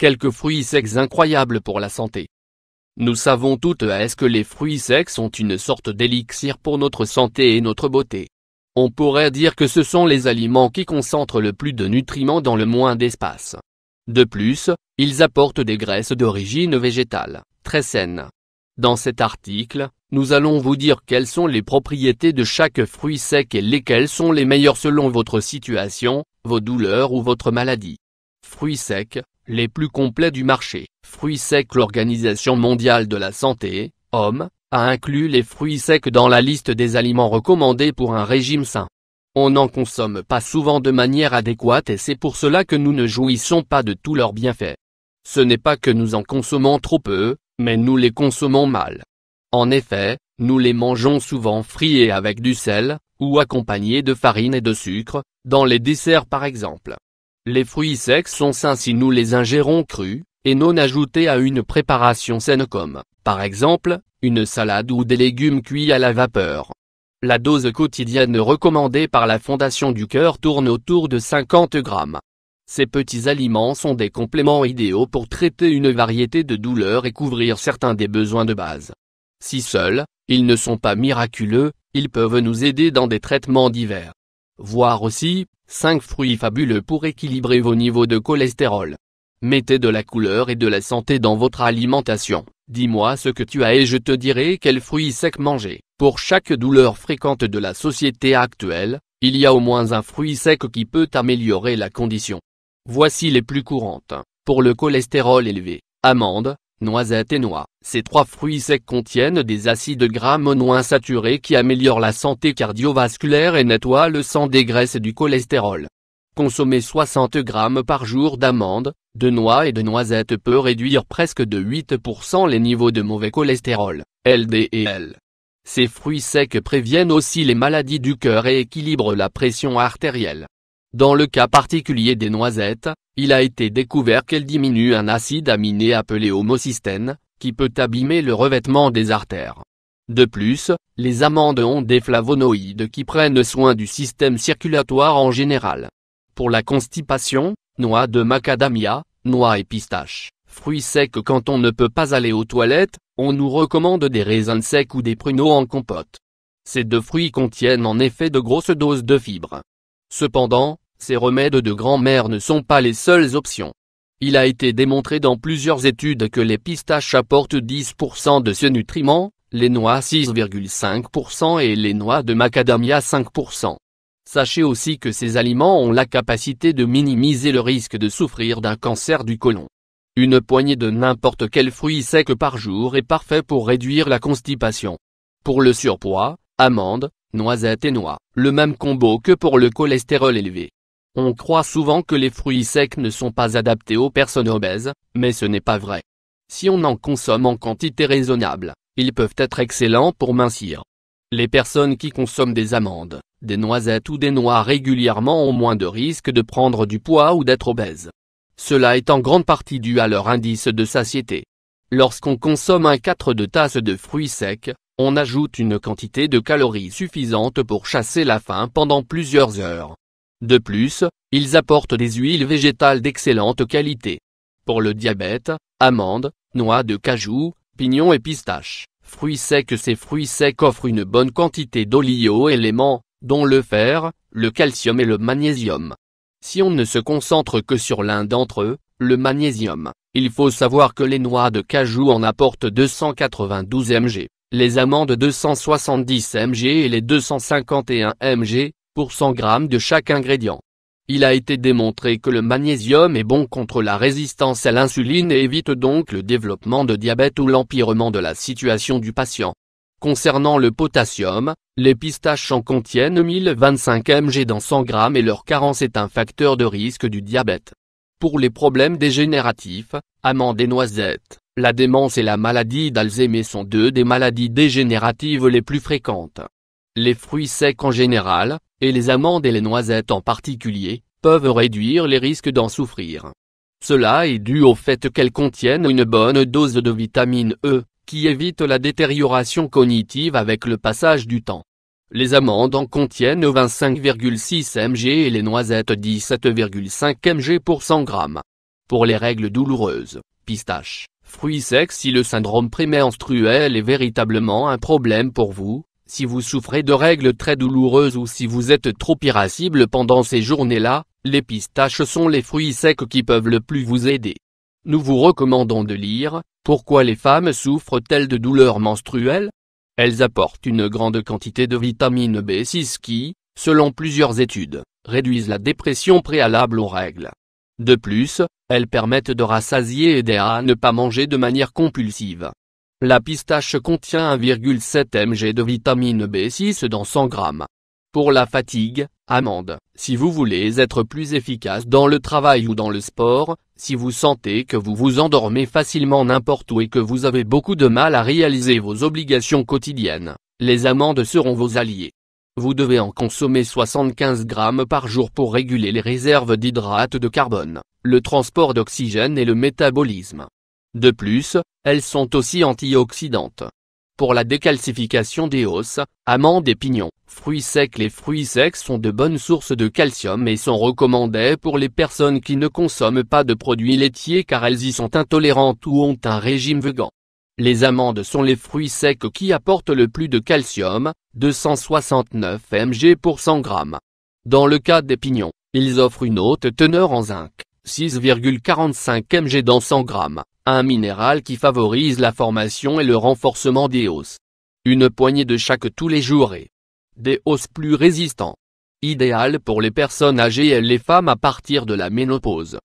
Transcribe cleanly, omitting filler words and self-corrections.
Quelques fruits secs incroyables pour la santé. Nous savons toutes que les fruits secs sont une sorte d'élixir pour notre santé et notre beauté. On pourrait dire que ce sont les aliments qui concentrent le plus de nutriments dans le moins d'espace. De plus, ils apportent des graisses d'origine végétale, très saines. Dans cet article, nous allons vous dire quelles sont les propriétés de chaque fruit sec et lesquelles sont les meilleures selon votre situation, vos douleurs ou votre maladie. Fruits secs, les plus complets du marché. Fruits secs. L'Organisation mondiale de la santé, OMS, a inclus les fruits secs dans la liste des aliments recommandés pour un régime sain. On n'en consomme pas souvent de manière adéquate et c'est pour cela que nous ne jouissons pas de tous leurs bienfaits. Ce n'est pas que nous en consommons trop peu, mais nous les consommons mal. En effet, nous les mangeons souvent frits et avec du sel, ou accompagnés de farine et de sucre, dans les desserts par exemple. Les fruits secs sont sains si nous les ingérons crus, et non ajoutés à une préparation saine comme, par exemple, une salade ou des légumes cuits à la vapeur. La dose quotidienne recommandée par la Fondation du Cœur tourne autour de 50 grammes. Ces petits aliments sont des compléments idéaux pour traiter une variété de douleurs et couvrir certains des besoins de base. Si seuls, ils ne sont pas miraculeux, ils peuvent nous aider dans des traitements divers. Voir aussi, 5 fruits fabuleux pour équilibrer vos niveaux de cholestérol. Mettez de la couleur et de la santé dans votre alimentation. Dis-moi ce que tu as et je te dirai quels fruits secs manger. Pour chaque douleur fréquente de la société actuelle, il y a au moins un fruit sec qui peut améliorer la condition. Voici les plus courantes. Pour le cholestérol élevé, amandes, noisettes et noix. Ces 3 fruits secs contiennent des acides gras monoinsaturés qui améliorent la santé cardiovasculaire et nettoient le sang des graisses et du cholestérol. Consommer 60 grammes par jour d'amandes, de noix et de noisettes peut réduire presque de 8% les niveaux de mauvais cholestérol, LDL. Ces fruits secs préviennent aussi les maladies du cœur et équilibrent la pression artérielle. Dans le cas particulier des noisettes, il a été découvert qu'elles diminuent un acide aminé appelé homocystène, qui peut abîmer le revêtement des artères. De plus, les amandes ont des flavonoïdes qui prennent soin du système circulatoire en général. Pour la constipation, noix de macadamia, noix et pistaches, fruits secs. Quand on ne peut pas aller aux toilettes, on nous recommande des raisins secs ou des pruneaux en compote. Ces 2 fruits contiennent en effet de grosses doses de fibres. Cependant, ces remèdes de grand-mère ne sont pas les seules options. Il a été démontré dans plusieurs études que les pistaches apportent 10% de ce nutriment, les noix 6,5% et les noix de macadamia 5%. Sachez aussi que ces aliments ont la capacité de minimiser le risque de souffrir d'un cancer du côlon. Une poignée de n'importe quel fruit sec par jour est parfait pour réduire la constipation. Pour le surpoids, amandes, noisettes et noix, le même combo que pour le cholestérol élevé. On croit souvent que les fruits secs ne sont pas adaptés aux personnes obèses, mais ce n'est pas vrai. Si on en consomme en quantité raisonnable, ils peuvent être excellents pour mincir. Les personnes qui consomment des amandes, des noisettes ou des noix régulièrement ont moins de risques de prendre du poids ou d'être obèses. Cela est en grande partie dû à leur indice de satiété. Lorsqu'on consomme un quart de tasse de fruits secs, on ajoute une quantité de calories suffisante pour chasser la faim pendant plusieurs heures. De plus, ils apportent des huiles végétales d'excellente qualité. Pour le diabète, amandes, noix de cajou, pignons et pistaches, fruits secs. Ces fruits secs offrent une bonne quantité d'oligo-éléments, dont le fer, le calcium et le magnésium. Si on ne se concentre que sur l'un d'entre eux, le magnésium, il faut savoir que les noix de cajou en apportent 292 mg, les amandes 270 mg et les 251 mg, pour 100 g de chaque ingrédient. Il a été démontré que le magnésium est bon contre la résistance à l'insuline et évite donc le développement de diabète ou l'empirement de la situation du patient. Concernant le potassium, les pistaches en contiennent 1025 mg dans 100 g et leur carence est un facteur de risque du diabète. Pour les problèmes dégénératifs, amandes et noisettes, la démence et la maladie d'Alzheimer sont 2 des maladies dégénératives les plus fréquentes. Les fruits secs en général, et les amandes et les noisettes en particulier, peuvent réduire les risques d'en souffrir. Cela est dû au fait qu'elles contiennent une bonne dose de vitamine E, qui évite la détérioration cognitive avec le passage du temps. Les amandes en contiennent 25,6 mg et les noisettes 17,5 mg pour 100 g. Pour les règles douloureuses, pistache, fruits secs. Si le syndrome prémenstruel est véritablement un problème pour vous, si vous souffrez de règles très douloureuses ou si vous êtes trop irascible pendant ces journées-là, les pistaches sont les fruits secs qui peuvent le plus vous aider. Nous vous recommandons de lire « Pourquoi les femmes souffrent-elles de douleurs menstruelles ?» Elles apportent une grande quantité de vitamine B6 qui, selon plusieurs études, réduisent la dépression préalable aux règles. De plus, elles permettent de rassasier et aider à ne pas manger de manière compulsive. La pistache contient 1,7 mg de vitamine B6 dans 100 g. Pour la fatigue, amande. Si vous voulez être plus efficace dans le travail ou dans le sport, si vous sentez que vous vous endormez facilement n'importe où et que vous avez beaucoup de mal à réaliser vos obligations quotidiennes, les amandes seront vos alliés. Vous devez en consommer 75 g par jour pour réguler les réserves d'hydrates de carbone, le transport d'oxygène et le métabolisme. De plus, elles sont aussi antioxydantes. Pour la décalcification des os, amandes et pignons, fruits secs. Les fruits secs sont de bonnes sources de calcium et sont recommandés pour les personnes qui ne consomment pas de produits laitiers car elles y sont intolérantes ou ont un régime végan. Les amandes sont les fruits secs qui apportent le plus de calcium, 269 mg pour 100 g. Dans le cas des pignons, ils offrent une haute teneur en zinc, 6,45 mg dans 100 g, un minéral qui favorise la formation et le renforcement des os. Une poignée de chaque tous les jours et des os plus résistants. Idéal pour les personnes âgées et les femmes à partir de la ménopause.